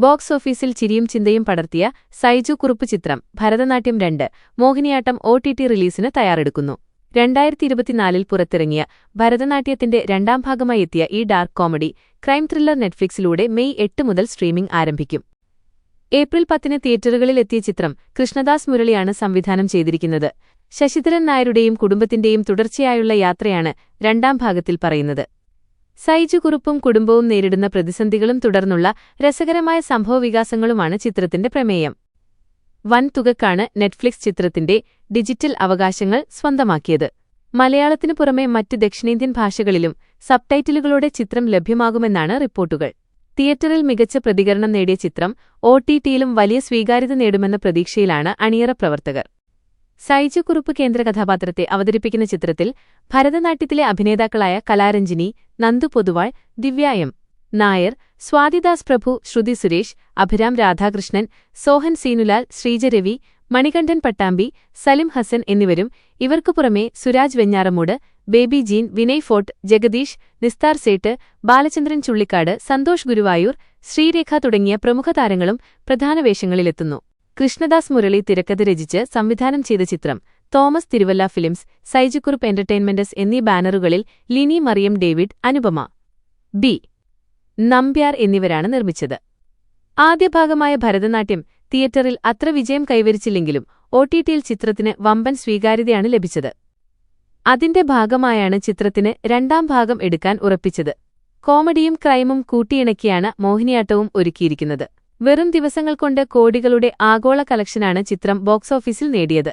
Box ഓഫീസിൽ ചിരിയും ചിന്തയും പടർത്തിയ സൈജു കുറുപ്പ് ചിത്രം ഭരതനാട്യം 2 മോഹിനിയാട്ടം OTT റിലീസിന് തയ്യാറെടുക്കുന്നു. 2024-ൽ പുറത്തിറങ്ങിയ ഭരതനാട്യത്തിന്റെ രണ്ടാം ഭാഗമായി എത്തിയ ഈ ഡാർക്ക് കോമഡി ക്രൈം ത്രില്ലർ നെറ്റ്ഫ്ലിക്സിലൂടെ മെയ് 8 മുതൽ സ്ട്രീമിംഗ് ആരംഭിക്കും. ഏപ്രിൽ 10-ന് തിയേറ്ററുകളിൽ എത്തിയ ചിത്രം കൃഷ്ണദാസ് മുരളിയാണ് സംവിധാനം ചെയ്തിരിക്കുന്നത്. ശശിധരൻ നായരുടെയും കുടുംബത്തിന്റെയും തുടർച്ചയായുള്ള യാത്രയാണ് രണ്ടാം ഭാഗത്തിൽ പറയുന്നത്. സൈജു കുറുപ്പും കുടുംബവും നേരിടുന്ന പ്രതിസന്ധികളും തുടർന്നുള്ള രസകരമായ സംഭവവികാസങ്ങളുമാണ് ചിത്രത്തിന്റെ പ്രമേയം. വൻ തുകക്കാണ് നെറ്റ്ഫ്ലിക്സ് ചിത്രത്തിന്റെ ഡിജിറ്റൽ അവകാശങ്ങൾ സ്വന്തമാക്കിയത്. മലയാളത്തിനു പുറമെ മറ്റ് ദക്ഷിണേന്ത്യൻ ഭാഷകളിലും സബ്ടൈറ്റിലുകളോടെ ചിത്രം ലഭ്യമാകുമെന്നാണ് റിപ്പോർട്ടുകൾ. തിയേറ്ററിൽ മികച്ച പ്രതികരണം നേടിയ ചിത്രം OTTയിലും വലിയ സ്വീകാര്യത നേടുമെന്ന പ്രതീക്ഷയിലാണ് അണിയറ പ്രവർത്തകർ. സൈജു കുറുപ്പ് കേന്ദ്ര കഥാപാത്രത്തെ അവതരിപ്പിക്കുന്ന ചിത്രത്തിൽ ഭരതനാട്യത്തിലെ അഭിനേതാക്കളായ കലാരഞ്ജിനി, നന്ദു പൊതുവാൾ, ദിവ്യ എം. നായർ, സ്വാതിദാസ് പ്രഭു, ശ്രുതി സുരേഷ്, അഭിരാം രാധാകൃഷ്ണൻ, സോഹൻ സീനുലാൽ, ശ്രീജ രവി, മണികണ്ഠൻ പട്ടാമ്പി, സലിം ഹസൻ എന്നിവരും ഇവർക്കു പുറമെ സുരാജ് വെഞ്ഞാറമൂട്, ബേബി ജീൻ, വിനയ് ഫോർട്ട്, ജഗദീഷ്, നിസ്താർ സേട്ട്, ബാലചന്ദ്രൻ ചുള്ളിക്കാട്, സന്തോഷ് ഗുരുവായൂർ, ശ്രീരേഖ തുടങ്ങിയ പ്രമുഖ താരങ്ങളും പ്രധാന വേഷങ്ങളിലെത്തുന്നു. കൃഷ്ണദാസ് മുരളി തിരക്കഥ രചിച്ച് സംവിധാനം ചെയ്ത ചിത്രം Thomas Thiruvalla films, Saiju Kurup entertainments എന്നീ ബാനറുകളിൽ ലിനി മറിയം ഡേവിഡ്, അനുപമ ബി. നമ്പ്യാർ എന്നിവരാണ് നിർമ്മിച്ചത്. ആദ്യ ഭാഗമായ ഭരതനാട്യം തിയേറ്ററിൽ അത്ര വിജയം കൈവരിച്ചില്ലെങ്കിലും OTTയിൽ ചിത്രത്തിന് വമ്പൻ സ്വീകാര്യതയാണ് ലഭിച്ചത്. അതിന്റെ ഭാഗമായാണ് ചിത്രത്തിന് രണ്ടാം ഭാഗം എടുക്കാൻ ഉറപ്പിച്ചത്. കോമഡിയും ക്രൈമും കൂട്ടിയിണക്കിയാണ് മോഹിനിയാട്ടവും ഒരുക്കിയിരിക്കുന്നത്. വെറും ദിവസങ്ങൾ കൊണ്ട് കോടികളുടെ ആഗോള കളക്ഷനാണ് ചിത്രം ബോക്സ് ഓഫീസിൽ നേടിയത്.